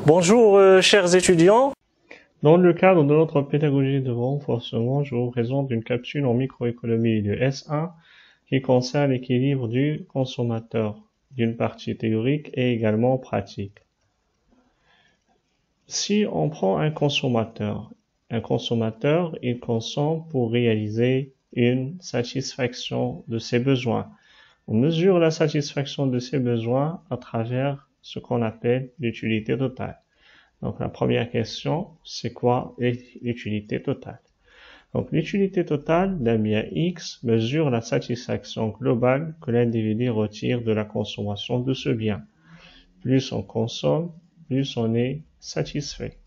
Bonjour chers étudiants. Dans le cadre de notre pédagogie de renforcement, je vous présente une capsule en microéconomie de S1 qui concerne l'équilibre du consommateur, d'une partie théorique et également pratique. Si on prend un consommateur, il consomme pour réaliser une satisfaction de ses besoins. On mesure la satisfaction de ses besoins à travers ce qu'on appelle l'utilité totale. Donc la première question, c'est quoi l'utilité totale? Donc l'utilité totale d'un bien X mesure la satisfaction globale que l'individu retire de la consommation de ce bien. Plus on consomme, plus on est satisfait.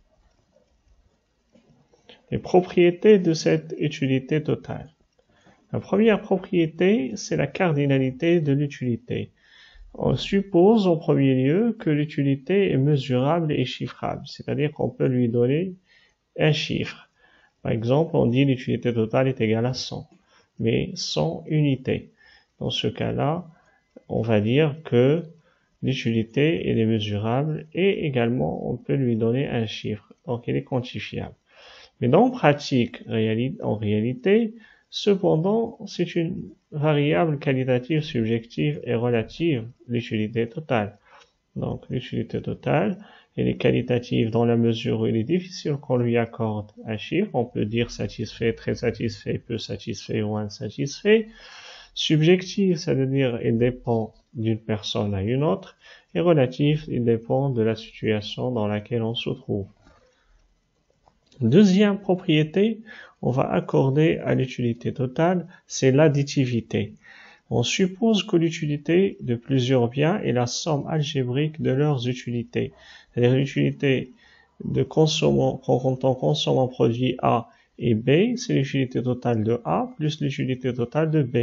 Les propriétés de cette utilité totale. La première propriété, c'est la cardinalité de l'utilité. On suppose en premier lieu que l'utilité est mesurable et chiffrable, c'est-à-dire qu'on peut lui donner un chiffre. Par exemple, on dit l'utilité totale est égale à 100, mais 100 unités. Dans ce cas-là, on va dire que l'utilité elle est mesurable et également on peut lui donner un chiffre, donc elle est quantifiable. Mais en pratique, en réalité, cependant, c'est une variable qualitative, subjective et relative, l'utilité totale. Donc, l'utilité totale, elle est qualitative dans la mesure où il est difficile qu'on lui accorde un chiffre. On peut dire satisfait, très satisfait, peu satisfait ou insatisfait. Subjective, c'est-à-dire il dépend d'une personne à une autre. Et relative, il dépend de la situation dans laquelle on se trouve. Deuxième propriété, on va accorder à l'utilité totale, c'est l'additivité. On suppose que l'utilité de plusieurs biens est la somme algébrique de leurs utilités. C'est-à-dire l'utilité quand on consomme un produit A et B, c'est l'utilité totale de A plus l'utilité totale de B.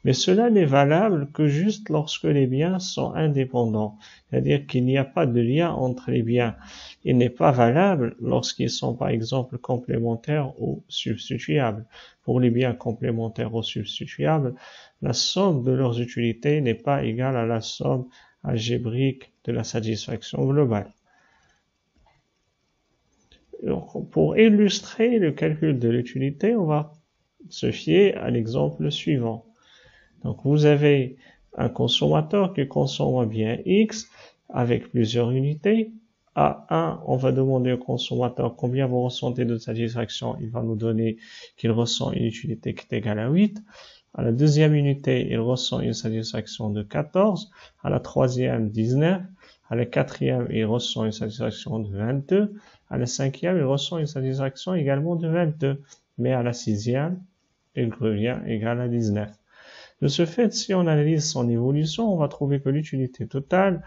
Mais cela n'est valable que juste lorsque les biens sont indépendants. C'est-à-dire qu'il n'y a pas de lien entre les biens. Il n'est pas valable lorsqu'ils sont par exemple complémentaires ou substituables. Pour les biens complémentaires ou substituables, la somme de leurs utilités n'est pas égale à la somme algébrique de la satisfaction globale. Donc, pour illustrer le calcul de l'utilité, on va se fier à l'exemple suivant. Donc vous avez un consommateur qui consomme un bien X avec plusieurs unités. À 1, on va demander au consommateur combien vous ressentez de satisfaction. Il va nous donner qu'il ressent une utilité qui est égale à 8. À la deuxième unité, il ressent une satisfaction de 14. À la troisième, 19. À la quatrième, il ressent une satisfaction de 22. À la cinquième, il ressent une satisfaction également de 22. Mais à la sixième, il revient égal à 19. De ce fait, si on analyse son évolution, on va trouver que l'utilité totale,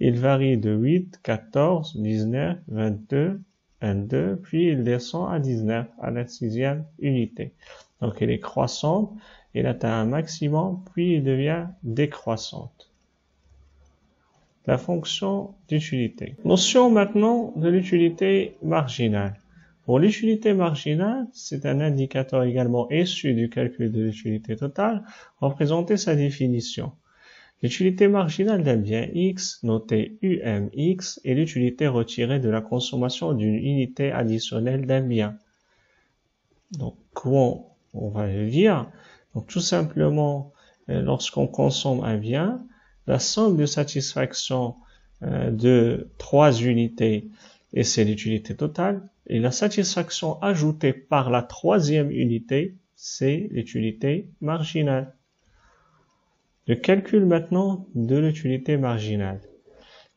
il varie de 8, 14, 19, 22, 22, puis il descend à 19, à la sixième unité. Donc, elle est croissante, elle atteint un maximum, puis il devient décroissante. La fonction d'utilité. Notion maintenant de l'utilité marginale. Pour l'utilité marginale, c'est un indicateur également issu du calcul de l'utilité totale, représenter sa définition. L'utilité marginale d'un bien X, noté UMX, est l'utilité retirée de la consommation d'une unité additionnelle d'un bien. Donc, comment on va le dire? Donc, tout simplement, lorsqu'on consomme un bien, la somme de satisfaction de 3 unités, et c'est l'utilité totale, et la satisfaction ajoutée par la troisième unité, c'est l'utilité marginale. Le calcul maintenant de l'utilité marginale.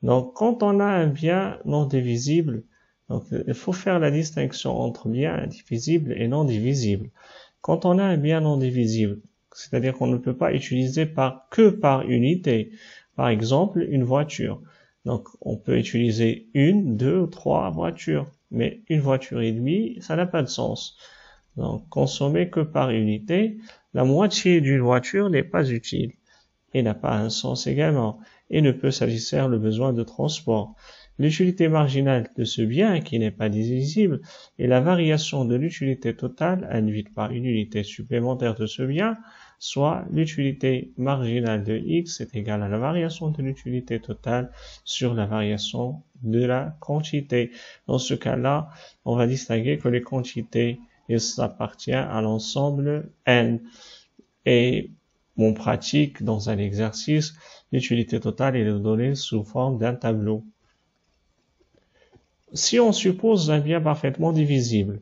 Donc, quand on a un bien non divisible, donc il faut faire la distinction entre bien indivisible et non divisible. Quand on a un bien non divisible, c'est-à-dire qu'on ne peut pas utiliser que par unité, par exemple une voiture. Donc, on peut utiliser 1, 2 ou 3 voitures. Mais une voiture et demie, ça n'a pas de sens. Donc, consommer que par unité, la moitié d'une voiture n'est pas utile et n'a pas un sens également et ne peut satisfaire le besoin de transport. L'utilité marginale de ce bien qui n'est pas divisible est la variation de l'utilité totale induite par une unité supplémentaire de ce bien soit l'utilité marginale de x est égale à la variation de l'utilité totale sur la variation de la quantité. Dans ce cas-là, on va distinguer que les quantités, ça appartient à l'ensemble n. Et on pratique dans un exercice, l'utilité totale est donnée sous forme d'un tableau. Si on suppose un bien parfaitement divisible,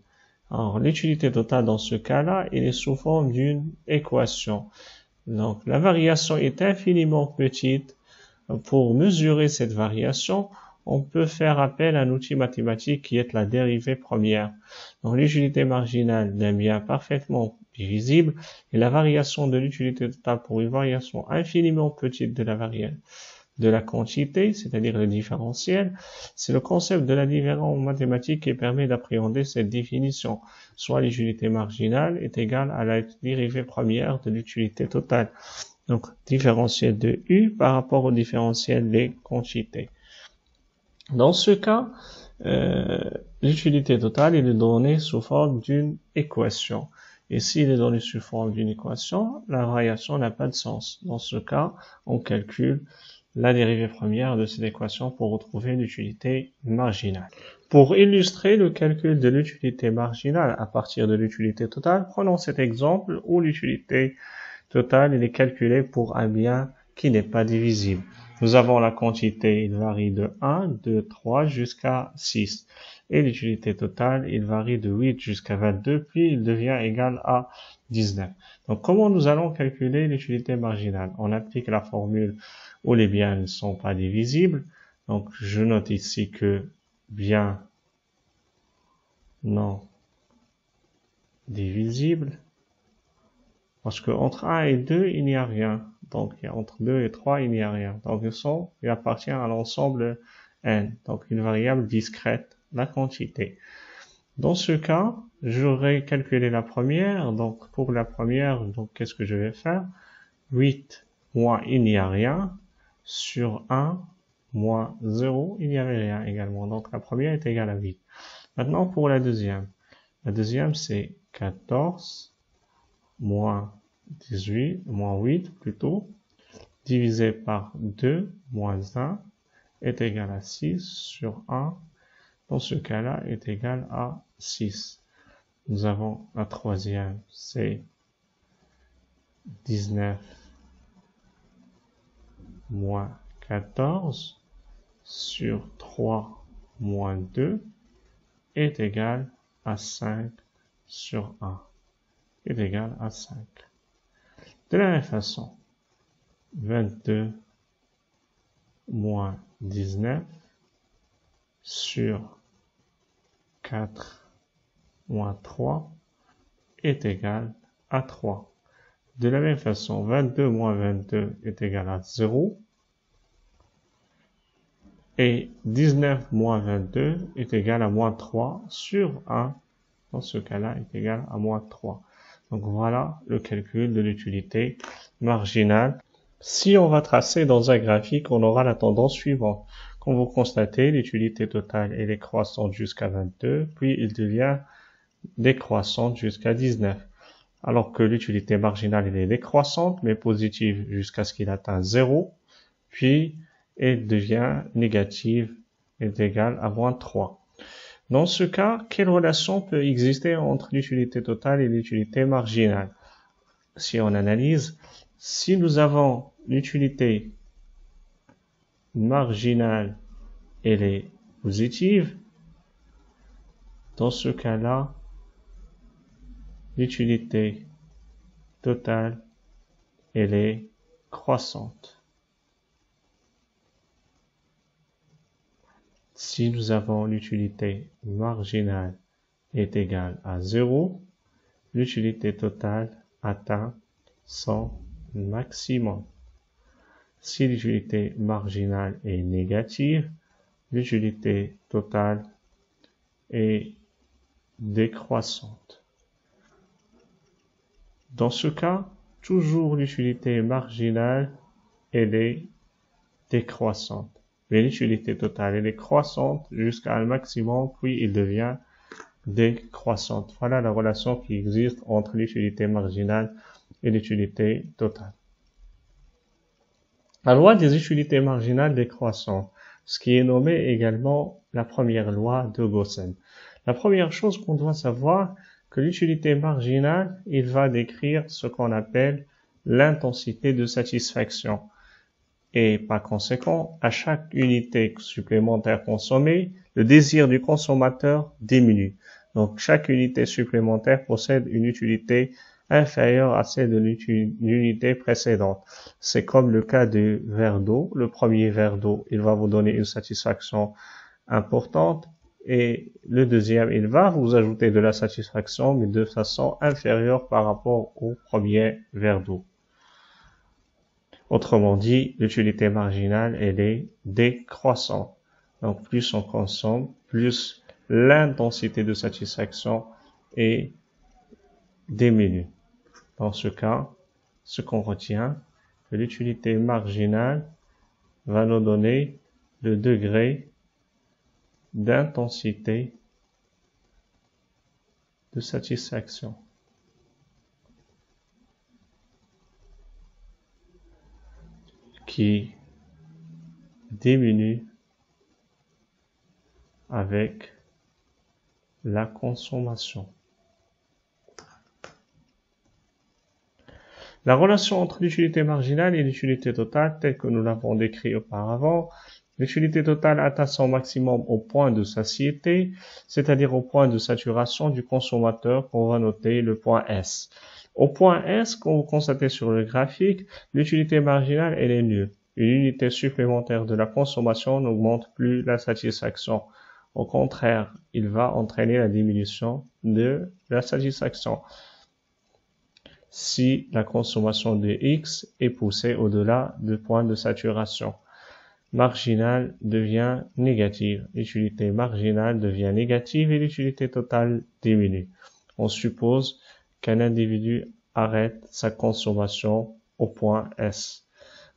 alors l'utilité totale dans ce cas-là, elle est sous forme d'une équation. Donc la variation est infiniment petite. Pour mesurer cette variation, on peut faire appel à un outil mathématique qui est la dérivée première. Donc l'utilité marginale d'un bien parfaitement divisible et la variation de l'utilité totale pour une variation infiniment petite de la quantité, c'est-à-dire le différentiel, c'est le concept de la différence mathématique qui permet d'appréhender cette définition. Soit l'utilité marginale est égale à la dérivée première de l'utilité totale. Donc, différentiel de U par rapport au différentiel des quantités. Dans ce cas, l'utilité totale est donnée sous forme d'une équation. Et s'il est donné sous forme d'une équation, la variation n'a pas de sens. Dans ce cas, on calcule la dérivée première de cette équation pour retrouver l'utilité marginale. Pour illustrer le calcul de l'utilité marginale à partir de l'utilité totale, prenons cet exemple où l'utilité totale est calculée pour un bien qui n'est pas divisible. Nous avons la quantité, il varie de 1, de 3 jusqu'à 6. Et l'utilité totale, il varie de 8 jusqu'à 22, puis il devient égal à 19. Donc, comment nous allons calculer l'utilité marginale? On applique la formule où les biens ne sont pas divisibles. Donc, je note ici que bien non divisible, parce que entre 1 et 2, il n'y a rien. Donc, entre 2 et 3, il n'y a rien. Donc, il appartient à l'ensemble n. Donc, une variable discrète, la quantité. Dans ce cas, j'aurais calculé la première. Donc, pour la première, donc qu'est-ce que je vais faire? 8 moins il n'y a rien sur 1 moins 0, il n'y avait rien également. Donc, la première est égale à 8. Maintenant, pour la deuxième. La deuxième, c'est 14 moins 8 plutôt, divisé par 2 moins 1 est égal à 6 sur 1. Dans ce cas-là, est égal à 6. Nous avons la troisième, c'est 19 moins 14 sur 3 moins 2 est égal à 5 sur 1 est égal à 5. De la même façon, 22 moins 19 sur 4 moins 3 est égal à 3. De la même façon, 22 moins 22 est égal à 0. Et 19 moins 22 est égal à moins 3 sur 1. Dans ce cas-là, est égal à moins 3. Donc voilà le calcul de l'utilité marginale. Si on va tracer dans un graphique, on aura la tendance suivante. Comme vous constatez, l'utilité totale elle est croissante jusqu'à 22, puis il devient décroissante jusqu'à 19. Alors que l'utilité marginale elle est décroissante, mais positive jusqu'à ce qu'il atteigne 0, puis elle devient négative, est égale à moins 3. Dans ce cas, quelle relation peut exister entre l'utilité totale et l'utilité marginale? Si on analyse, si nous avons l'utilité marginale, elle est positive, dans ce cas-là, l'utilité totale, elle est croissante. Si nous avons l'utilité marginale est égale à 0, l'utilité totale atteint son maximum. Si l'utilité marginale est négative, l'utilité totale est décroissante. Dans ce cas, toujours l'utilité marginale, elle est décroissante. Mais l'utilité totale, elle est croissante jusqu'à un maximum, puis il devient décroissante. Voilà la relation qui existe entre l'utilité marginale et l'utilité totale. La loi des utilités marginales décroissantes, ce qui est nommé également la première loi de Gaussen. La première chose qu'on doit savoir, que l'utilité marginale, il va décrire ce qu'on appelle l'intensité de satisfaction. Et par conséquent, à chaque unité supplémentaire consommée, le désir du consommateur diminue. Donc, chaque unité supplémentaire possède une utilité inférieure à celle de l'unité précédente. C'est comme le cas du verre d'eau. Le premier verre d'eau, il va vous donner une satisfaction importante. Et le deuxième, il va vous ajouter de la satisfaction, mais de façon inférieure par rapport au premier verre d'eau. Autrement dit, l'utilité marginale, elle est décroissante. Donc, plus on consomme, plus l'intensité de satisfaction est diminue. Dans ce cas, ce qu'on retient, que l'utilité marginale va nous donner le degré d'intensité de satisfaction. Qui diminue avec la consommation. La relation entre l'utilité marginale et l'utilité totale, telle que nous l'avons décrit auparavant, l'utilité totale atteint son maximum au point de satiété, c'est-à-dire au point de saturation du consommateur qu'on va noter le point S. Au point S, comme vous constatez sur le graphique, l'utilité marginale, elle est nulle. Une unité supplémentaire de la consommation n'augmente plus la satisfaction. Au contraire, il va entraîner la diminution de la satisfaction si la consommation de X est poussée au-delà du point de saturation. Marginale devient négative. L'utilité marginale devient négative et l'utilité totale diminue. On suppose qu'un individu arrête sa consommation au point S.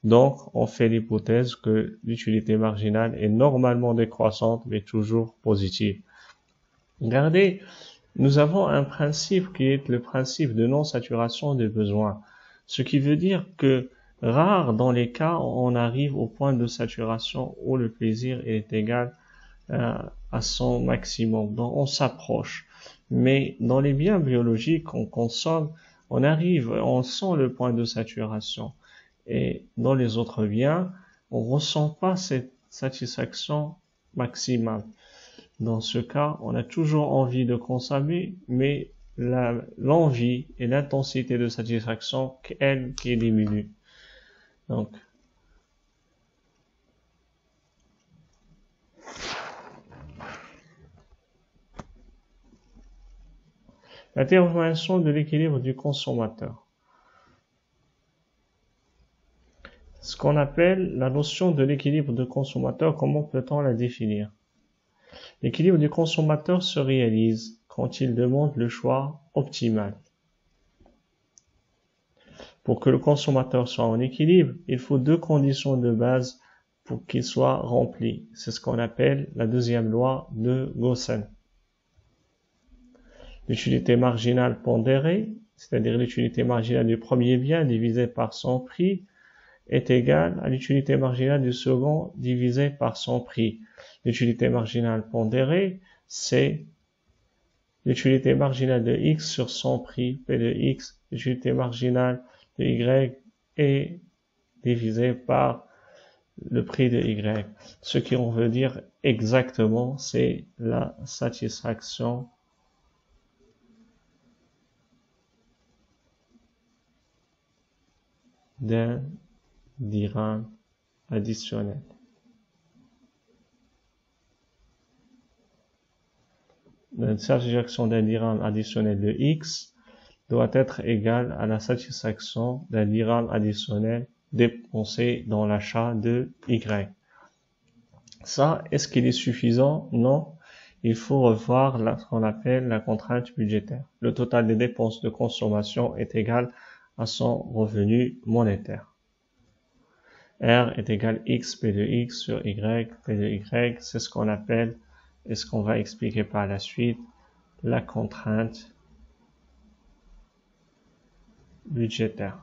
Donc, on fait l'hypothèse que l'utilité marginale est normalement décroissante, mais toujours positive. Regardez, nous avons un principe qui est le principe de non-saturation des besoins. Ce qui veut dire que rare dans les cas où on arrive au point de saturation où le plaisir est égal à son maximum. Donc, on s'approche. Mais dans les biens biologiques qu'on consomme, on sent le point de saturation. Et dans les autres biens, on ressent pas cette satisfaction maximale. Dans ce cas, on a toujours envie de consommer, mais l'envie et l'intensité de satisfaction, elle, qui diminue. Donc, la détermination de l'équilibre du consommateur. Ce qu'on appelle la notion de l'équilibre du consommateur, comment peut-on la définir? L'équilibre du consommateur se réalise quand il demande le choix optimal. Pour que le consommateur soit en équilibre, il faut deux conditions de base pour qu'il soit rempli. C'est ce qu'on appelle la deuxième loi de Gaussen. L'utilité marginale pondérée, c'est-à-dire l'utilité marginale du premier bien divisé par son prix, est égale à l'utilité marginale du second divisé par son prix. L'utilité marginale pondérée, c'est l'utilité marginale de X sur son prix, P de X, l'utilité marginale de Y est divisée par le prix de Y. Ce qu'on veut dire exactement, c'est la satisfaction d'un dirham additionnel. La satisfaction d'un dirham additionnel de X doit être égale à la satisfaction d'un dirham additionnel dépensé dans l'achat de Y. Ça, est-ce qu'il est suffisant? Non. Il faut revoir ce qu'on appelle la contrainte budgétaire. Le total des dépenses de consommation est égal à son revenu monétaire. R est égal X, P de X sur Y, P de Y, c'est ce qu'on appelle, et ce qu'on va expliquer par la suite, la contrainte budgétaire.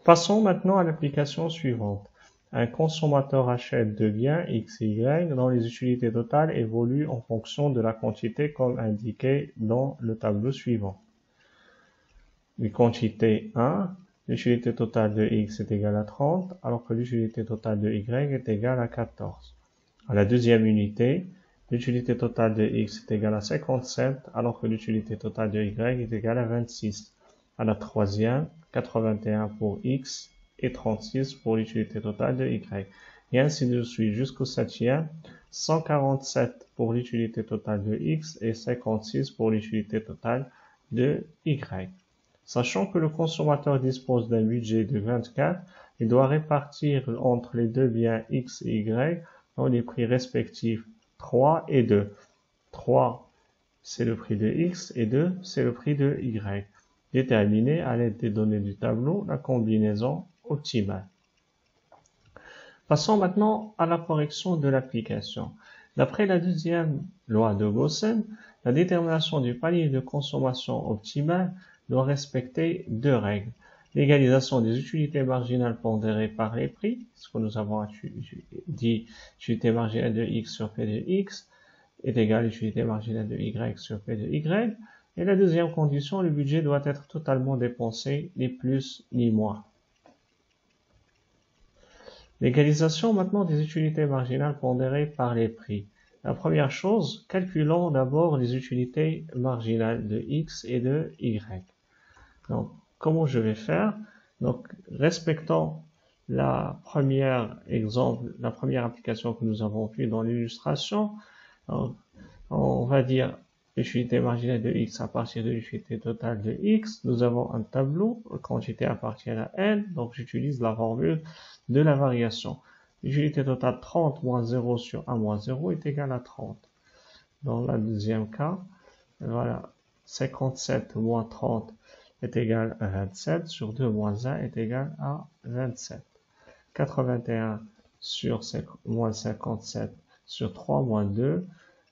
Passons maintenant à l'application suivante. Un consommateur achète deux biens X et Y dont les utilités totales évoluent en fonction de la quantité comme indiqué dans le tableau suivant. La quantité 1, l'utilité totale de X est égale à 30, alors que l'utilité totale de Y est égale à 14. À la deuxième unité, l'utilité totale de X est égale à 57, alors que l'utilité totale de Y est égale à 26. À la troisième, 81 pour X et 36 pour l'utilité totale de Y. Et ainsi de suite jusqu'au septième, 147 pour l'utilité totale de X et 56 pour l'utilité totale de Y. Sachant que le consommateur dispose d'un budget de 24, il doit répartir entre les deux biens X et Y dans les prix respectifs 3 et 2. 3, c'est le prix de X et 2, c'est le prix de Y. Déterminer à l'aide des données du tableau la combinaison optimale. Passons maintenant à la correction de l'application. D'après la deuxième loi de Gaussen, la détermination du panier de consommation optimale doit respecter deux règles. L'égalisation des utilités marginales pondérées par les prix, ce que nous avons dit, l'utilité marginale de X sur P de X est égale à l'utilité marginale de Y sur P de Y. Et la deuxième condition, le budget doit être totalement dépensé, ni plus ni moins. L'égalisation maintenant des utilités marginales pondérées par les prix. La première chose, calculons d'abord les utilités marginales de X et de Y. Donc, comment je vais faire? Donc, respectant la première application que nous avons vue dans l'illustration, on va dire l'utilité marginale de X à partir de l'utilité totale de X. Nous avons un tableau, quantité appartient à N, donc j'utilise la formule de la variation. L'utilité totale 30 moins 0 sur 1 moins 0 est égal à 30. Dans le deuxième cas, voilà, 57 moins 30 est égal à 27, sur 2 moins 1 est égal à 27. 81 sur moins 57 sur 3 moins 2,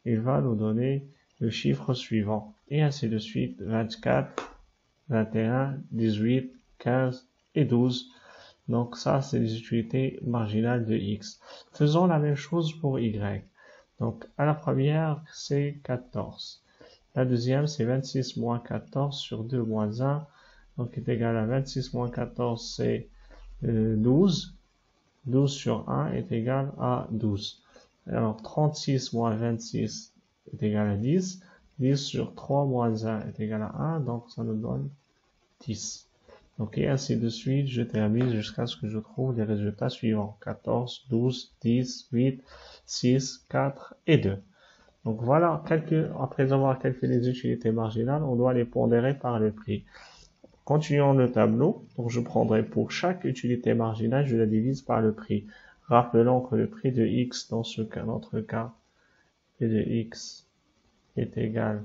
il va nous donner le chiffre suivant. Et ainsi de suite, 24, 21, 18, 15 et 12. Donc ça, c'est les utilités marginales de X. Faisons la même chose pour Y. Donc à la première, c'est 14. La deuxième, c'est 26 moins 14 sur 2 moins 1. Donc est égal à 26 moins 14, c'est 12. 12 sur 1 est égal à 12. Alors 36 moins 26 est égal à 10. 10 sur 3 moins 1 est égal à 1. Donc ça nous donne 10. Donc et ainsi de suite, je termine jusqu'à ce que je trouve les résultats suivants. 14, 12, 10, 8, 6, 4 et 2. Donc voilà, après avoir calculé les utilités marginales, on doit les pondérer par le prix. Continuons le tableau. Donc je prendrai pour chaque utilité marginale, je la divise par le prix. Rappelons que le prix de X dans notre cas, P de X est égal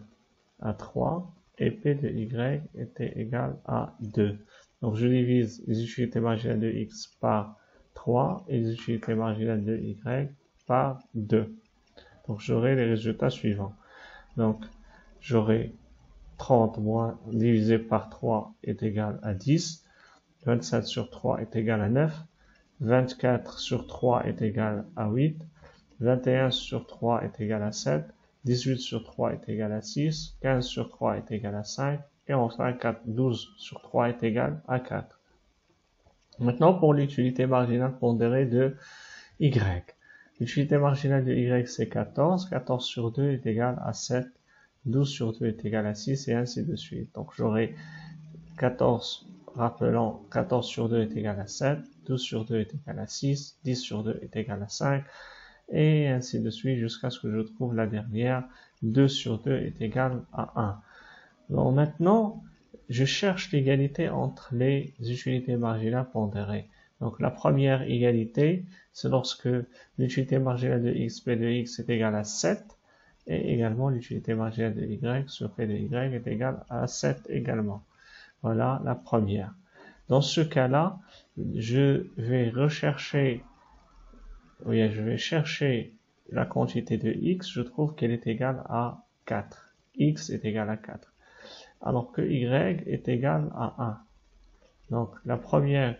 à 3 et P de Y était égal à 2. Donc je divise les utilités marginales de X par 3 et les utilités marginales de Y par 2. Donc j'aurai les résultats suivants. Donc j'aurai 30 moins divisé par 3 est égal à 10. 27 sur 3 est égal à 9. 24 sur 3 est égal à 8. 21 sur 3 est égal à 7. 18 sur 3 est égal à 6. 15 sur 3 est égal à 5. Et enfin 12 sur 3 est égal à 4. Maintenant pour l'utilité marginale pondérée de Y. L'utilité marginale de Y c'est 14. 14 sur 2 est égal à 7. 12 sur 2 est égal à 6 et ainsi de suite. Donc j'aurai 14, rappelons 14 sur 2 est égal à 7, 12 sur 2 est égal à 6, 10 sur 2 est égal à 5 et ainsi de suite jusqu'à ce que je trouve la dernière, 2 sur 2 est égal à 1. Donc maintenant, je cherche l'égalité entre les utilités marginales pondérées. Donc la première égalité, c'est lorsque l'utilité marginale de X, P de X est égale à 7 et également l'utilité marginale de Y sur P de Y est égale à 7 également. Voilà la première. Dans ce cas-là, je vais chercher la quantité de X, je trouve qu'elle est égale à 4. x est égal à 4. Alors que y est égal à 1. Donc la première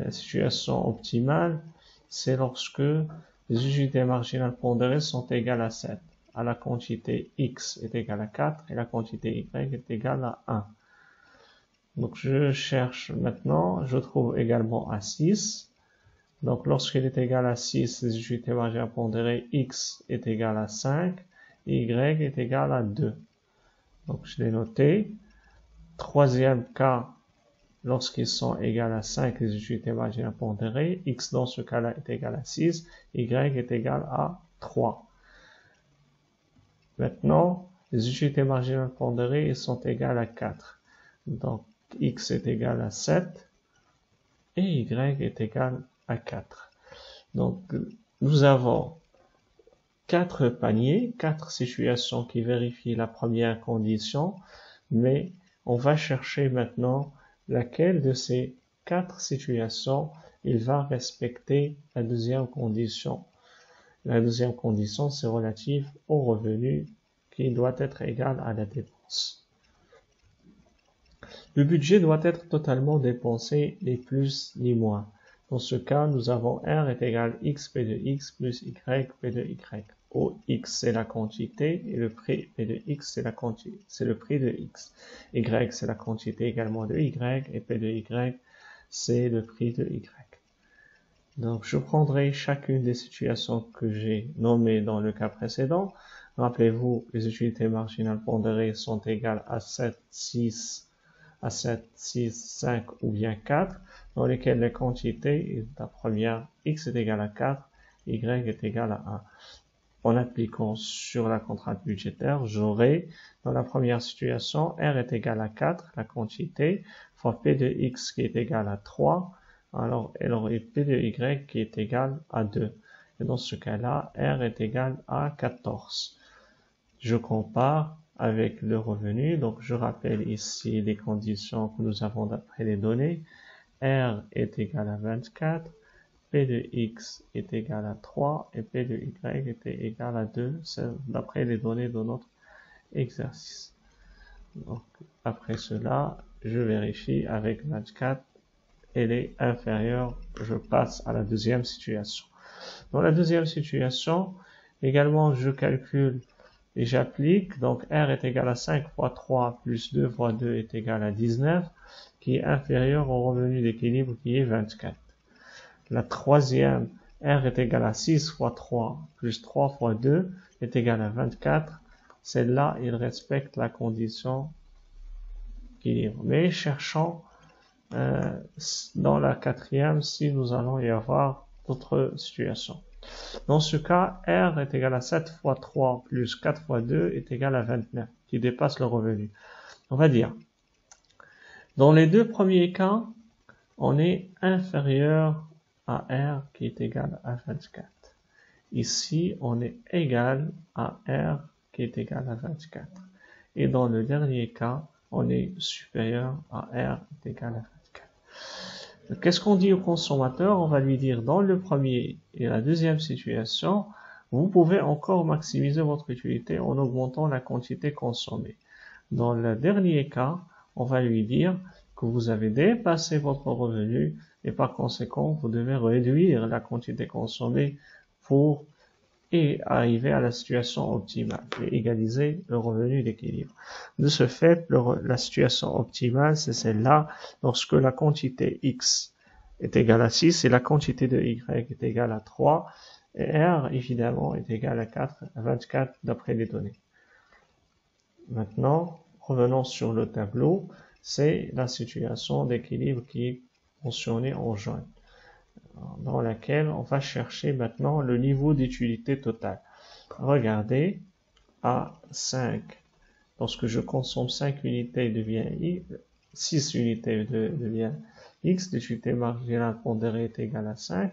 situation optimale, c'est lorsque les unités marginales pondérées sont égales à 7. À la quantité x est égale à 4 et la quantité y est égale à 1. Donc je cherche maintenant, je trouve également à 6. Donc lorsqu'il est égal à 6, les unités marginales pondérées x est égal à 5 et y est égal à 2. Donc je l'ai noté. Troisième cas, lorsqu'ils sont égales à 5, les unités marginales pondérées, x dans ce cas-là est égal à 6, y est égal à 3. Maintenant, les unités marginales pondérées sont égales à 4. Donc x est égal à 7 et y est égal à 4. Donc nous avons 4 paniers, 4 situations qui vérifient la première condition, mais on va chercher maintenant laquelle de ces 4 situations il va respecter la deuxième condition. La deuxième condition, c'est relative au revenu qui doit être égal à la dépense. Le budget doit être totalement dépensé, ni plus ni moins. Dans ce cas, nous avons R est égal à x P de x plus y P de y. Où x c'est la quantité et le prix P de x c'est la quantité, c'est le prix de x. Y c'est la quantité également de y et P de y c'est le prix de y. Donc je prendrai chacune des situations que j'ai nommées dans le cas précédent. Rappelez-vous, les unités marginales pondérées sont égales à 7, 6, 5 ou bien 4, dans lesquelles les quantités, la première, x est égal à 4, y est égal à 1. En appliquant sur la contrainte budgétaire, j'aurai, dans la première situation, R est égal à 4, la quantité, fois P de x qui est égal à 3, alors elle aurait P de y qui est égal à 2. Et dans ce cas-là, R est égal à 14. Je compare avec le revenu, donc je rappelle ici les conditions que nous avons d'après les données. R est égal à 24, P de x est égal à 3 et P de y était égal à 2, c'est d'après les données de notre exercice. Donc, après cela, je vérifie avec 24, elle est inférieure, je passe à la deuxième situation. Dans la deuxième situation, également, je calcule et j'applique, donc R est égal à 5 fois 3 plus 2 fois 2 est égal à 19, qui est inférieur au revenu d'équilibre qui est 24. La troisième, R est égal à 6 fois 3 plus 3 fois 2 est égal à 24. Celle-là, il respecte la condition d'équilibre. Mais cherchons dans la quatrième si nous allons y avoir d'autres situations. Dans ce cas, R est égal à 7 fois 3 plus 4 fois 2 est égal à 29, qui dépasse le revenu. On va dire, dans les deux premiers cas, on est inférieur à R qui est égal à 24. Ici, on est égal à R qui est égal à 24. Et dans le dernier cas, on est supérieur à R qui est égal à 24. Qu'est-ce qu'on dit au consommateur? On va lui dire dans le premier et la deuxième situation, vous pouvez encore maximiser votre utilité en augmentant la quantité consommée. Dans le dernier cas, on va lui dire que vous avez dépassé votre revenu et par conséquent, vous devez réduire la quantité consommée pour arriver à la situation optimale et égaliser le revenu d'équilibre. De ce fait, la situation optimale, c'est celle-là lorsque la quantité X est égale à 6 et la quantité de Y est égale à 3 et R, évidemment, est égal à 24 d'après les données. Maintenant, revenons sur le tableau. C'est la situation d'équilibre qui est mentionnée en jaune, dans laquelle on va chercher maintenant le niveau d'utilité totale. Regardez, à 5, lorsque je consomme 5 unités devient 6 unités devient X, l'utilité marginale pondérée est égale à 5.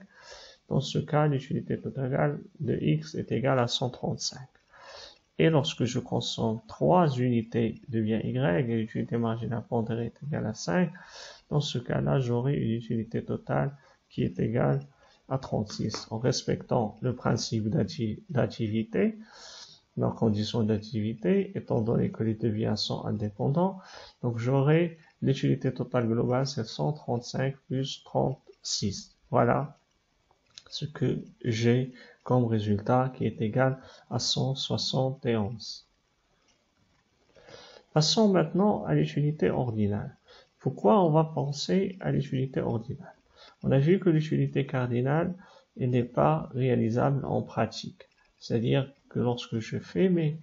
Dans ce cas, l'utilité totale de X est égale à 135. Et lorsque je consomme 3 unités devient Y et l'utilité marginale pondérée est égale à 5, dans ce cas-là, j'aurai une utilité totale qui est égale à 36. En respectant le principe d'activité, leurs conditions d'activité, étant donné que les deux biens sont indépendants. Donc j'aurai l'utilité totale globale, c'est 135 plus 36. Voilà ce que j'ai comme résultat qui est égal à 171. Passons maintenant à l'utilité ordinale. Pourquoi on va penser à l'utilité ordinale? On a vu que l'utilité cardinale n'est pas réalisable en pratique. C'est-à-dire que lorsque je fais mes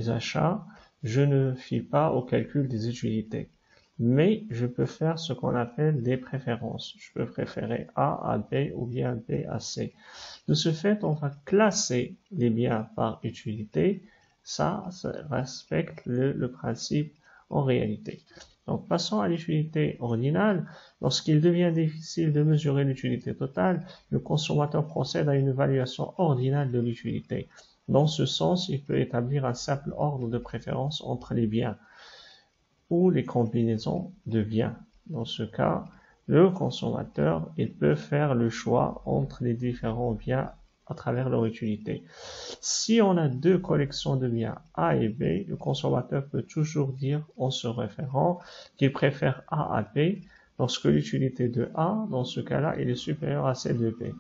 achats, je ne fie pas au calcul des utilités. Mais je peux faire ce qu'on appelle des préférences. Je peux préférer A à B ou bien B à C. De ce fait, on va classer les biens par utilité. Ça respecte le principe en réalité. Donc, passons à l'utilité ordinale. Lorsqu'il devient difficile de mesurer l'utilité totale, le consommateur procède à une évaluation ordinale de l'utilité. Dans ce sens, il peut établir un simple ordre de préférence entre les biens ou les combinaisons de biens. Dans ce cas, le consommateur, il peut faire le choix entre les différents biens à travers leur utilité. Si on a deux collections de biens A et B, le consommateur peut toujours dire en se référant qu'il préfère A à B lorsque l'utilité de A, dans ce cas-là, est supérieure à celle de B.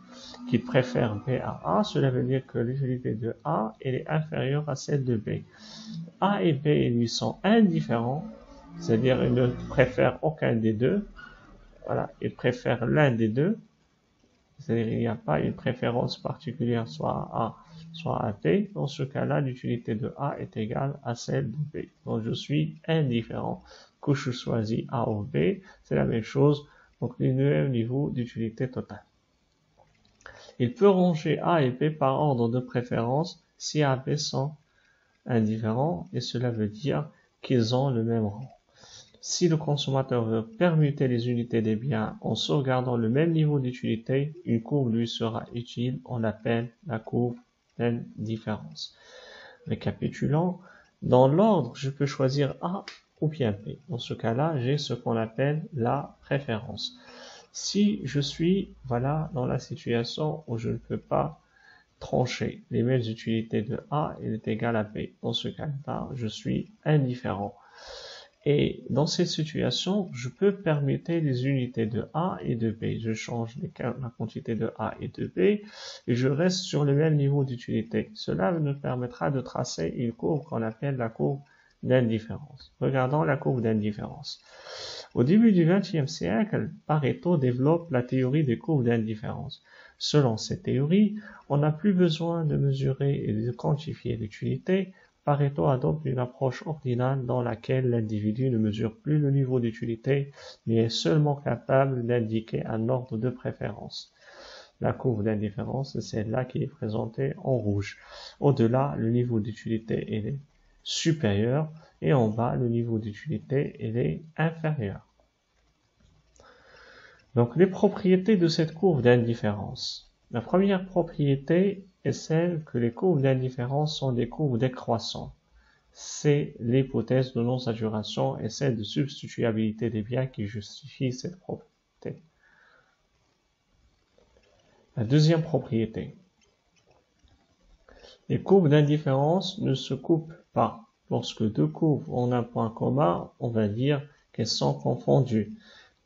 Qu'il préfère B à A, cela veut dire que l'utilité de A elle est inférieure à celle de B. A et B lui sont indifférents, c'est-à-dire il ne préfère aucun des deux. Voilà, il préfère l'un des deux. C'est-à-dire il n'y a pas une préférence particulière soit à A, soit à B. Dans ce cas-là, l'utilité de A est égale à celle de B. Donc je suis indifférent. Que je choisis A ou B, c'est la même chose. Donc le même niveau d'utilité totale. Il peut ranger A et B par ordre de préférence si A et B sont indifférents, et cela veut dire qu'ils ont le même rang. Si le consommateur veut permuter les unités des biens en sauvegardant le même niveau d'utilité, une courbe lui sera utile, on l'appelle la courbe d'indifférence. Récapitulons, dans l'ordre, je peux choisir A ou bien B. Dans ce cas-là, j'ai ce qu'on appelle la préférence. Si je suis, voilà, dans la situation où je ne peux pas trancher les mêmes utilités de A, il est égal à B. Dans ce cas-là, je suis indifférent. Et dans cette situation, je peux permuter les unités de A et de B. Je change la quantité de A et de B et je reste sur le même niveau d'utilité. Cela nous permettra de tracer une courbe qu'on appelle la courbe d'indifférence. Regardons la courbe d'indifférence. Au début du XXe siècle, Pareto développe la théorie des courbes d'indifférence. Selon cette théorie, on n'a plus besoin de mesurer et de quantifier l'utilité. Pareto adopte une approche ordinale dans laquelle l'individu ne mesure plus le niveau d'utilité, mais est seulement capable d'indiquer un ordre de préférence. La courbe d'indifférence, c'est celle-là qui est présentée en rouge. Au-delà, le niveau d'utilité est supérieur et en bas, le niveau d'utilité est inférieur. Donc, les propriétés de cette courbe d'indifférence. La première propriété est celle que les courbes d'indifférence sont des courbes décroissantes. C'est l'hypothèse de non-saturation et celle de substituabilité des biens qui justifie cette propriété. La deuxième propriété. Les courbes d'indifférence ne se coupent pas. Lorsque deux courbes ont un point commun, on va dire qu'elles sont confondues.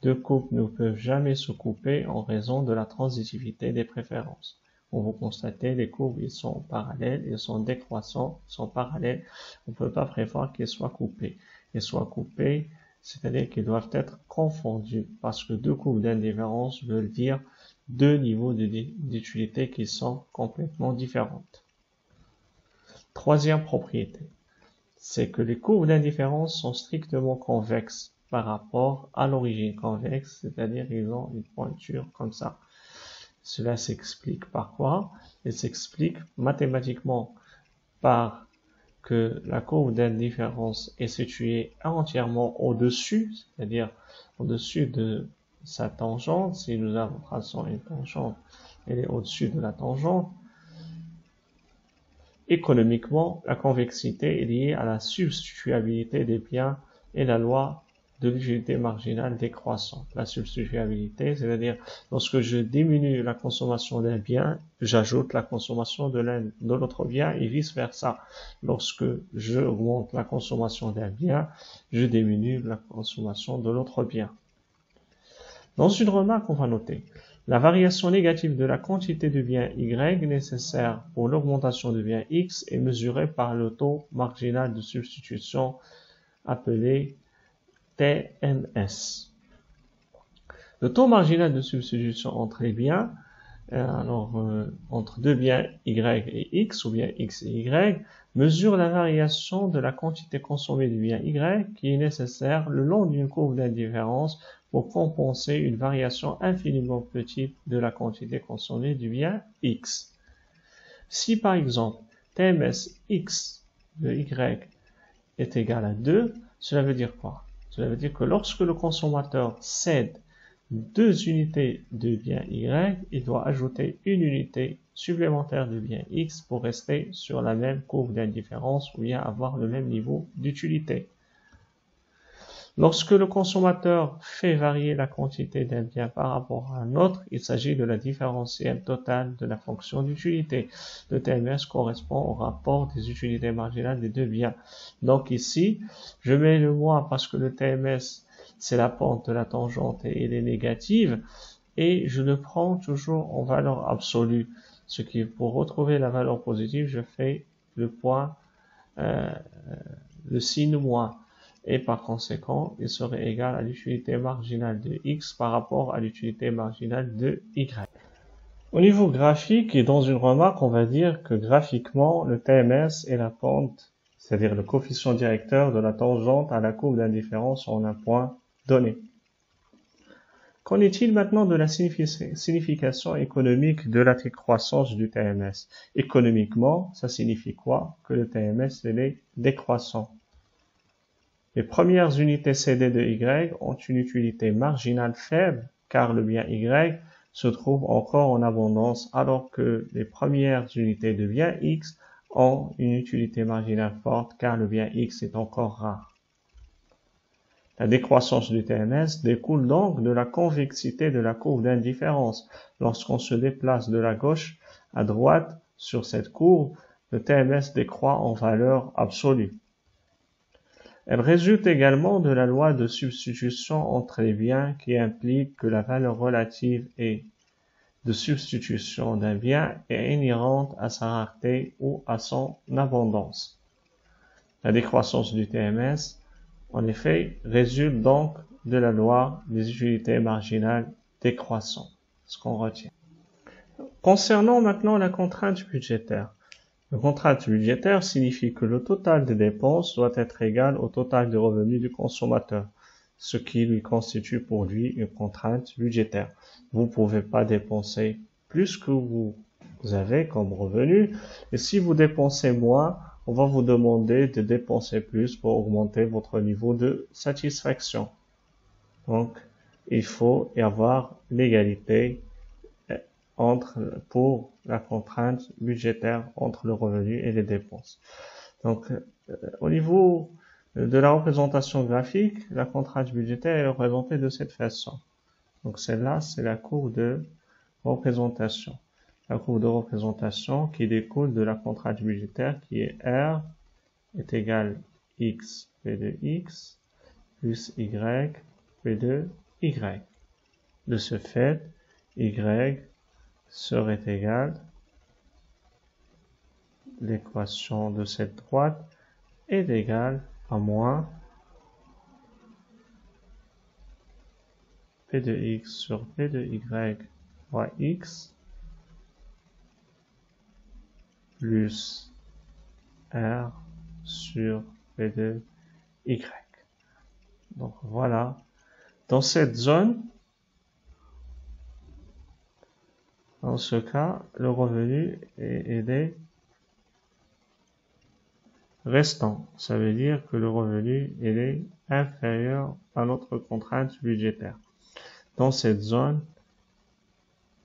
Deux courbes ne peuvent jamais se couper en raison de la transitivité des préférences. Comme vous constatez, les courbes, ils sont parallèles, ils sont décroissants, ils sont parallèles. On ne peut pas prévoir qu'ils soient coupés. Ils soient coupés, c'est-à-dire qu'ils doivent être confondus, parce que deux courbes d'indifférence veulent dire deux niveaux d'utilité qui sont complètement différentes. Troisième propriété, c'est que les courbes d'indifférence sont strictement convexes par rapport à l'origine convexe, c'est-à-dire qu'ils ont une pointure comme ça. Cela s'explique par quoi? Il s'explique mathématiquement par que la courbe d'indifférence est située entièrement au-dessus, c'est-à-dire au-dessus de sa tangente. Si nous traçons une tangente, elle est au-dessus de la tangente. Économiquement, la convexité est liée à la substituabilité des biens et la loi de l'utilité marginale décroissante. La substituabilité, c'est-à-dire lorsque je diminue la consommation d'un bien, j'ajoute la consommation de l'autre bien et vice-versa. Lorsque je augmente la consommation d'un bien, je diminue la consommation de l'autre bien. Dans une remarque, on va noter la variation négative de la quantité de bien Y nécessaire pour l'augmentation de bien X est mesurée par le taux marginal de substitution appelé TMS. Le taux marginal de substitution entre les biens, entre deux biens Y et X, ou bien X et Y, mesure la variation de la quantité consommée du bien Y qui est nécessaire le long d'une courbe d'indifférence pour compenser une variation infiniment petite de la quantité consommée du bien X. Si par exemple TMS X de Y est égal à 2, cela veut dire quoi? Cela veut dire que lorsque le consommateur cède 2 unités de bien Y, il doit ajouter une unité supplémentaire de bien X pour rester sur la même courbe d'indifférence ou bien avoir le même niveau d'utilité. Lorsque le consommateur fait varier la quantité d'un bien par rapport à un autre, il s'agit de la différentielle totale de la fonction d'utilité. Le TMS correspond au rapport des utilités marginales des deux biens. Donc ici, je mets le moins parce que le TMS, c'est la pente de la tangente et elle est négative, et je le prends toujours en valeur absolue. Ce qui, pour retrouver la valeur positive, je fais le point, le signe moins. Et par conséquent, il serait égal à l'utilité marginale de X par rapport à l'utilité marginale de Y. Au niveau graphique et dans une remarque, on va dire que graphiquement, le TMS est la pente, c'est-à-dire le coefficient directeur de la tangente à la courbe d'indifférence en un point donné. Qu'en est-il maintenant de la signification économique de la décroissance du TMS? Économiquement, ça signifie quoi? Que le TMS est décroissant. Les premières unités cédées de Y ont une utilité marginale faible car le bien Y se trouve encore en abondance alors que les premières unités de bien X ont une utilité marginale forte car le bien X est encore rare. La décroissance du TMS découle donc de la convexité de la courbe d'indifférence. Lorsqu'on se déplace de la gauche à droite sur cette courbe, le TMS décroît en valeur absolue. Elle résulte également de la loi de substitution entre les biens qui implique que la valeur relative de substitution d'un bien est inhérente à sa rareté ou à son abondance. La décroissance du TMS, en effet, résulte donc de la loi des utilités marginales décroissantes, ce qu'on retient. Concernant maintenant la contrainte budgétaire. La contrainte budgétaire signifie que le total des dépenses doit être égal au total des revenus du consommateur, ce qui lui constitue pour lui une contrainte budgétaire. Vous ne pouvez pas dépenser plus que vous avez comme revenu, et si vous dépensez moins, on va vous demander de dépenser plus pour augmenter votre niveau de satisfaction. Donc, il faut y avoir l'égalité pour la contrainte budgétaire entre le revenu et les dépenses. Donc, au niveau de la représentation graphique, la contrainte budgétaire est représentée de cette façon. Donc, celle-là, c'est la courbe de représentation. La courbe de représentation qui découle de la contrainte budgétaire qui est R est égal X P de X plus Y P de Y. De ce fait, Y serait égal, l'équation de cette droite est égale à moins P de X sur P de Y fois X plus R sur P de Y. Donc voilà, dans cette zone, dans ce cas, le revenu est restant. Ça veut dire que le revenu est inférieur à notre contrainte budgétaire. Dans cette zone,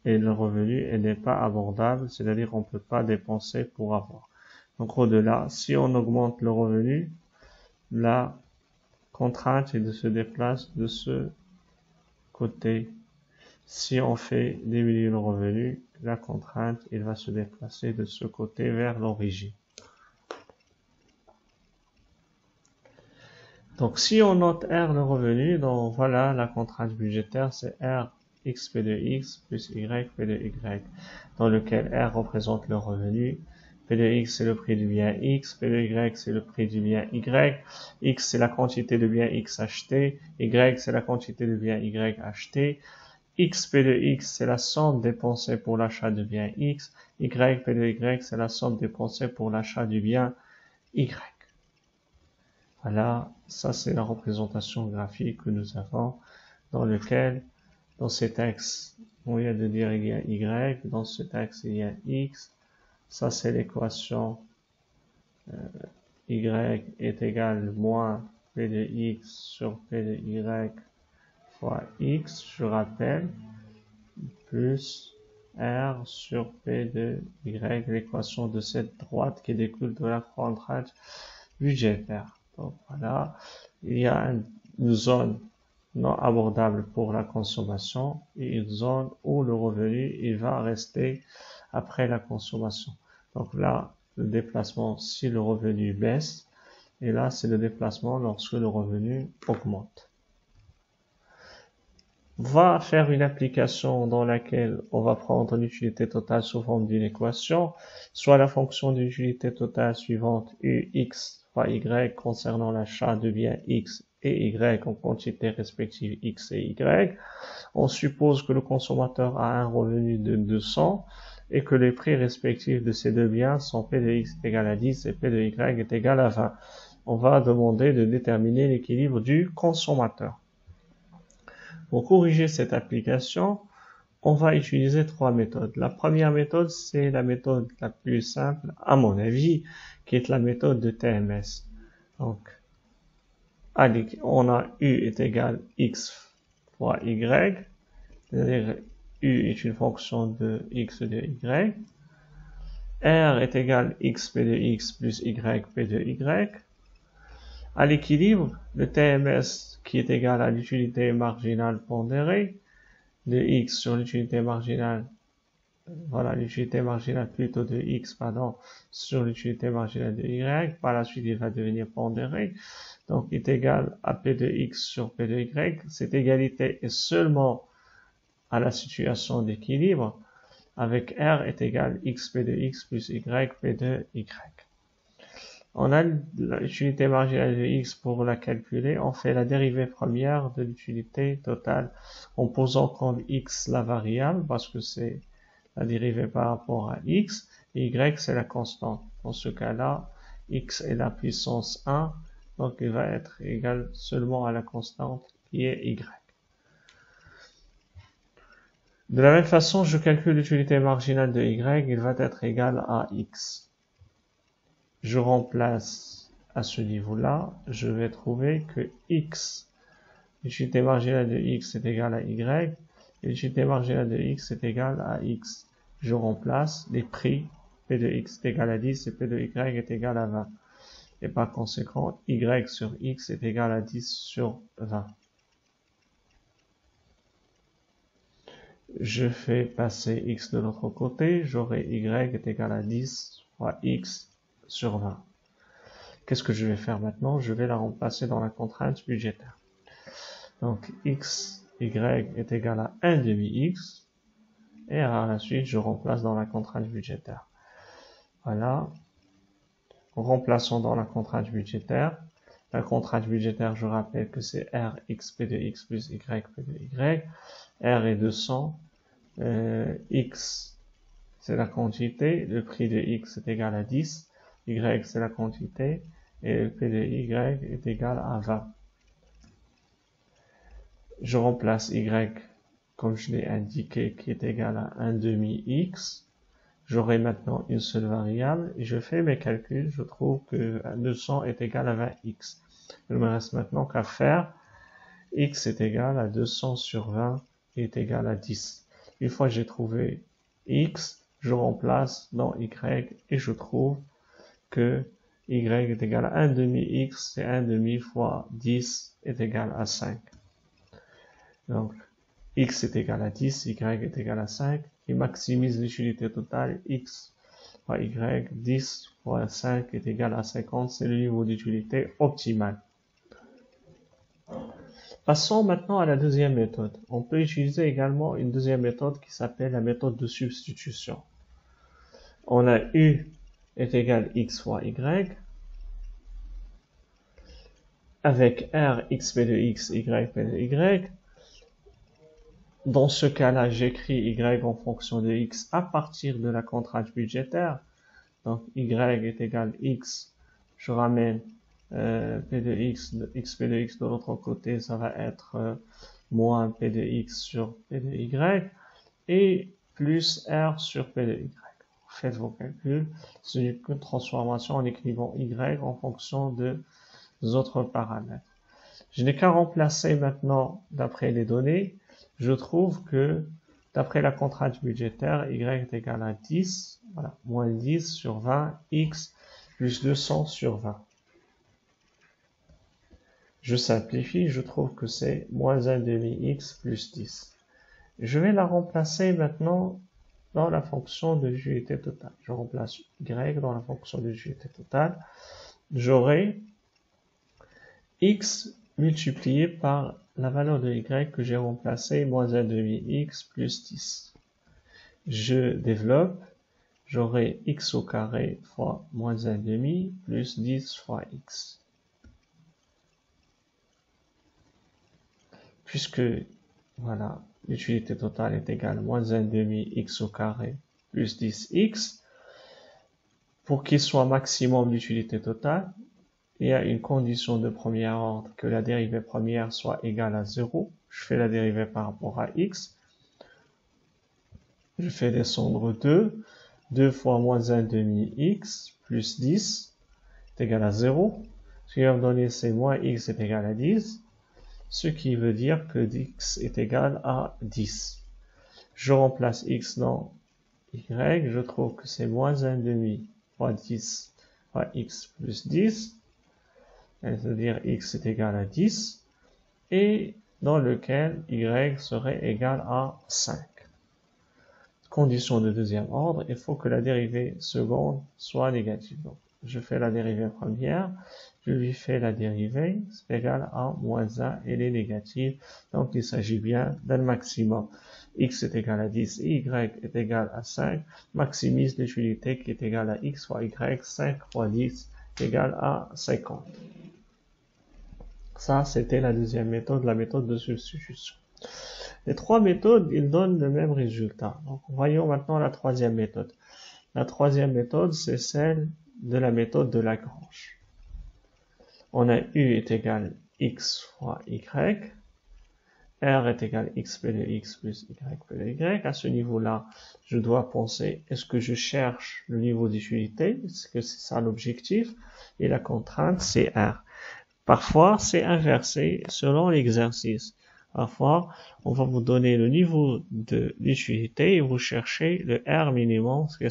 et le revenu n'est pas abordable, c'est-à-dire on ne peut pas dépenser pour avoir. Donc au-delà, si on augmente le revenu, la contrainte et se déplace de ce côté. Si on fait diminuer le revenu, la contrainte, il va se déplacer de ce côté vers l'origine. Donc, si on note R le revenu, donc voilà, la contrainte budgétaire, c'est R x P de x plus y P de y, dans lequel R représente le revenu, P de x c'est le prix du bien x, P de y c'est le prix du bien y, x c'est la quantité de bien x acheté, y c'est la quantité de bien y acheté, x P de x c'est la somme dépensée pour l'achat de bien x, y P de y c'est la somme dépensée pour l'achat du bien y. Voilà, ça c'est la représentation graphique que nous avons, dans lequel, dans cet axe, au lieu de dire il y a y, dans cet axe il y a x, ça c'est l'équation y est égal moins p de x sur p de y fois x, je rappelle, plus r sur p de y, l'équation de cette droite qui découle de la contrainte budgétaire. Donc voilà, il y a une zone non abordable pour la consommation et une zone où le revenu il va rester après la consommation. Donc là, le déplacement si le revenu baisse, et là c'est le déplacement lorsque le revenu augmente. On va faire une application dans laquelle on va prendre l'utilité totale sous forme d'une équation, soit la fonction d'utilité totale suivante ux fois y concernant l'achat de biens x et y en quantité respective x et y. On suppose que le consommateur a un revenu de 200 et que les prix respectifs de ces deux biens sont P de x est égal à 10 et P de y est égal à 20. On va demander de déterminer l'équilibre du consommateur. Pour corriger cette application, on va utiliser trois méthodes. La première méthode, c'est la méthode la plus simple, à mon avis, qui est la méthode de TMS. Donc, on a U est égal x fois y, c'est-à-dire U est une fonction de x de y. R est égal x p de x plus y p de y. À l'équilibre, le TMS qui est égal à l'utilité marginale pondérée de x sur l'utilité marginale, voilà, l'utilité marginale plutôt de x, pardon, sur l'utilité marginale de y, par la suite il va devenir pondéré, donc est égal à p de x sur p de y. Cette égalité est seulement à la situation d'équilibre, avec r est égal x p de x plus y p de y. On a l'utilité marginale de x pour la calculer. On fait la dérivée première de l'utilité totale en posant comme x la variable parce que c'est la dérivée par rapport à x et y c'est la constante. Dans ce cas-là, x est la puissance 1, donc il va être égal seulement à la constante qui est y. De la même façon, je calcule l'utilité marginale de y, il va être égal à x. Je remplace à ce niveau-là, je vais trouver que x, l'utilité marginale de x est égale à y, et l'utilité marginale de x est égale à x. Je remplace les prix, p de x est égal à 10 et p de y est égal à 20. Et par conséquent, y sur x est égal à 10 sur 20. Je fais passer x de l'autre côté, j'aurai y est égal à 10 fois x sur 20. Qu'est-ce que je vais faire maintenant? Je vais la remplacer dans la contrainte budgétaire. Donc, x, y est égal à 1 demi x. Et à la suite, je remplace dans la contrainte budgétaire. Voilà. Remplaçons dans la contrainte budgétaire. La contrainte budgétaire, je rappelle que c'est r x p de x plus y p de y. R est 200. X, c'est la quantité. Le prix de x est égal à 10. Y, c'est la quantité. Et le P de Y est égal à 20. Je remplace Y, comme je l'ai indiqué, qui est égal à 1 demi X. J'aurai maintenant une seule variable et je fais mes calculs. Je trouve que 200 est égal à 20X. Il me reste maintenant qu'à faire. X est égal à 200 sur 20 et est égal à 10. Une fois que j'ai trouvé X, je remplace dans Y et je trouve que y est égal à 1 demi x, c'est 1 demi fois 10 est égal à 5. Donc, x est égal à 10, y est égal à 5, qui maximise l'utilité totale, x fois y, 10 fois 5 est égal à 50, c'est le niveau d'utilité optimal. Passons maintenant à la deuxième méthode. On peut utiliser également une deuxième méthode qui s'appelle la méthode de substitution. On a u est égal à x fois y, avec r xp de x, yp de y. Dans ce cas-là, j'écris y en fonction de x à partir de la contrainte budgétaire. Donc, y est égal à x, je ramène p de x, xp de x de l'autre côté, ça va être moins p de x sur p de y, et plus r sur p de y. Faites vos calculs, ce n'est qu'une transformation en écrivant y en fonction de autres paramètres. Je n'ai qu'à remplacer maintenant d'après les données. Je trouve que d'après la contrainte budgétaire, y est égal à 10, voilà, moins 10 sur 20, x plus 200 sur 20. Je simplifie, je trouve que c'est moins 1 demi x plus 10. Je vais la remplacer maintenant dans la fonction de l'utilité totale. Je remplace y dans la fonction de l'utilité totale. J'aurai x multiplié par la valeur de y que j'ai remplacée, moins 1 demi x plus 10. Je développe, j'aurai x au carré fois moins 1 demi plus 10 fois x. Puisque, voilà, l'utilité totale est égale à moins 1 demi x au carré plus 10x, pour qu'il soit maximum l'utilité totale, il y a une condition de premier ordre que la dérivée première soit égale à 0. Je fais la dérivée par rapport à x. Je fais descendre 2. 2 fois moins 1 demi x plus 10 est égal à 0. Ce qui va me donner, c'est moins x est égal à 10. Ce qui veut dire que x est égal à 10. Je remplace x dans y. Je trouve que c'est moins 1 demi fois 10 fois x plus 10. C'est-à-dire x est égal à 10, et dans lequel y serait égal à 5. Condition de deuxième ordre, il faut que la dérivée seconde soit négative. Donc, je fais la dérivée première, je lui fais la dérivée, c'est égal à moins 1, elle est négative, donc il s'agit bien d'un maximum. X est égal à 10 et y est égal à 5, maximise l'utilité qui est égale à x fois y, 5 fois 10 égale à 50. Ça, c'était la deuxième méthode, la méthode de substitution. Les trois méthodes, ils donnent le même résultat. Donc, voyons maintenant la troisième méthode. La troisième méthode, c'est celle de la méthode de Lagrange. On a u est égal à x fois y, r est égal à xp de x plus yp de y. À ce niveau-là, je dois penser, est-ce que je cherche le niveau d'utilité? Est-ce que c'est ça l'objectif? Et la contrainte, c'est r. Parfois, c'est inversé selon l'exercice. Parfois, on va vous donner le niveau de l'utilité et vous cherchez le R minimum, ce qui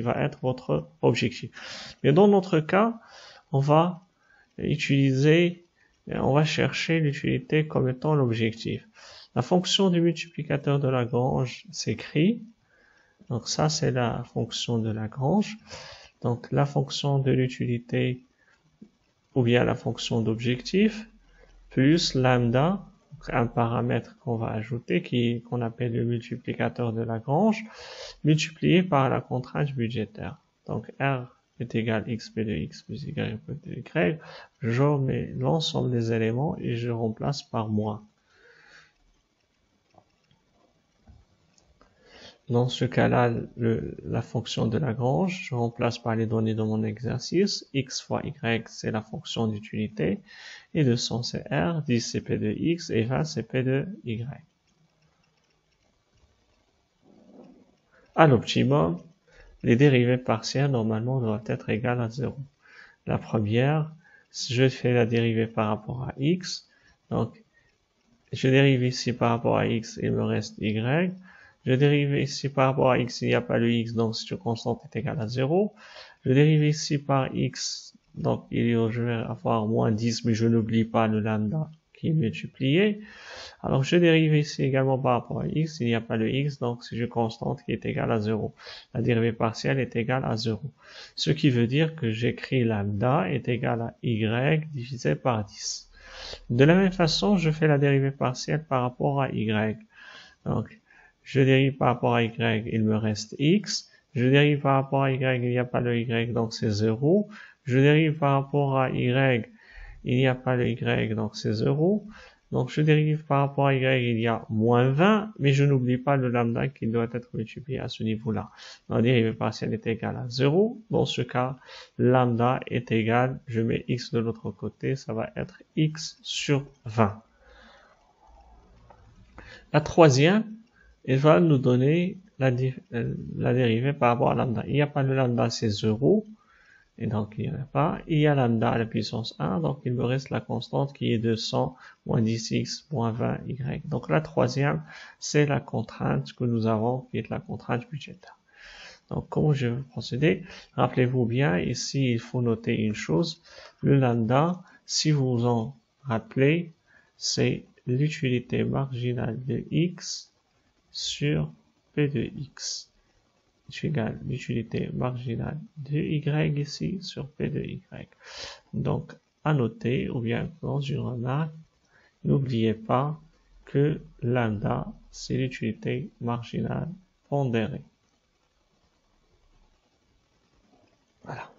va être votre objectif. Mais dans notre cas, on va chercher l'utilité comme étant l'objectif. La fonction du multiplicateur de Lagrange s'écrit. Donc ça, c'est la fonction de Lagrange. Donc la fonction de l'utilité ou bien la fonction d'objectif, plus lambda, un paramètre qu'on va ajouter, qu'on appelle le multiplicateur de Lagrange, multiplié par la contrainte budgétaire. Donc R est égal à xp de x plus y de y. Je mets l'ensemble des éléments et je remplace par moins. Dans ce cas-là, la fonction de Lagrange, je remplace par les données de mon exercice. X fois y, c'est la fonction d'utilité. Et 200, c'est R. 10, c'est P de X. Et 20, c'est P de Y. À l'optimum, les dérivées partielles, normalement, doivent être égales à 0. La première, je fais la dérivée par rapport à X. Donc, je dérive ici par rapport à X, il me reste Y. Je dérive ici par rapport à x, il n'y a pas le x, donc cette constante est égale à 0. Je dérive ici par x, donc je vais avoir moins 10, mais je n'oublie pas le lambda qui est multiplié. Alors je dérive ici également par rapport à x, il n'y a pas le x, donc c'est une constante qui est égale à 0. La dérivée partielle est égale à 0. Ce qui veut dire que j'écris lambda est égal à y divisé par 10. De la même façon, je fais la dérivée partielle par rapport à y. Donc, je dérive par rapport à y, il me reste x. Je dérive par rapport à y, il n'y a pas le y, donc c'est 0. Je dérive par rapport à y, il n'y a pas le y, donc c'est 0. Donc, je dérive par rapport à y, il y a moins 20, mais je n'oublie pas le lambda qui doit être multiplié à ce niveau-là. La dérivée partielle est égale à 0. Dans ce cas, lambda est égal, je mets x de l'autre côté, ça va être x sur 20. La troisième, elle va nous donner la dérivée par rapport à lambda. Il n'y a pas le lambda, c'est 0. Et donc, il n'y en a pas. Il y a lambda à la puissance 1, donc il me reste la constante qui est 200 moins 10x moins 20y. Donc, la troisième, c'est la contrainte que nous avons, qui est la contrainte budgétaire. Donc, comment je vais procéder? Rappelez-vous bien, ici, il faut noter une chose. Le lambda, si vous vous en rappelez, c'est l'utilité marginale de x sur p de x. Est égal à l'utilité marginale de y ici sur p de y. Donc, à noter, ou bien dans une remarque, n'oubliez pas que lambda, c'est l'utilité marginale pondérée. Voilà.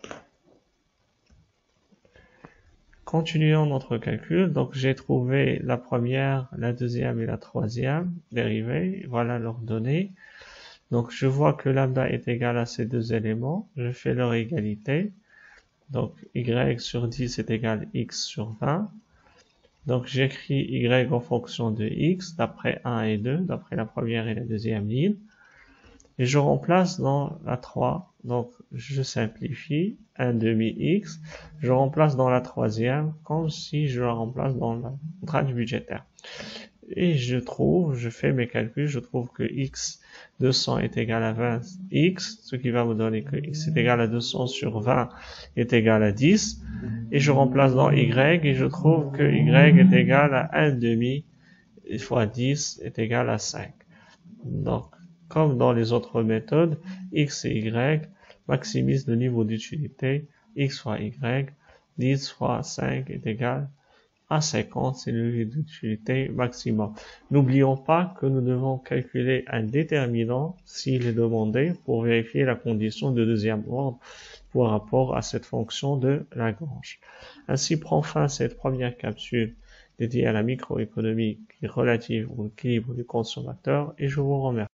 Continuons notre calcul. Donc, j'ai trouvé la première, la deuxième et la troisième dérivée. Voilà leurs données. Donc, je vois que lambda est égal à ces deux éléments. Je fais leur égalité. Donc, y sur 10 est égal à x sur 20. Donc, j'écris y en fonction de x, d'après 1 et 2, d'après la première et la deuxième ligne. Et je remplace dans la 3. Donc, je simplifie 1 demi x. Je remplace dans la troisième comme si je la remplace dans la contrainte budgétaire. Et je fais mes calculs, je trouve que x 200 est égal à 20x, ce qui va me donner que x est égal à 200 sur 20 est égal à 10. Et je remplace dans y et je trouve que y est égal à 1 demi fois 10 est égal à 5. Donc, comme dans les autres méthodes, x et y maximisent le niveau d'utilité, x fois y, 10 fois 5 est égal à 50, c'est le niveau d'utilité maximum. N'oublions pas que nous devons calculer un déterminant s'il est demandé pour vérifier la condition de deuxième ordre par rapport à cette fonction de Lagrange. Ainsi prend fin cette première capsule dédiée à la microéconomie relative au équilibre du consommateur et je vous remercie.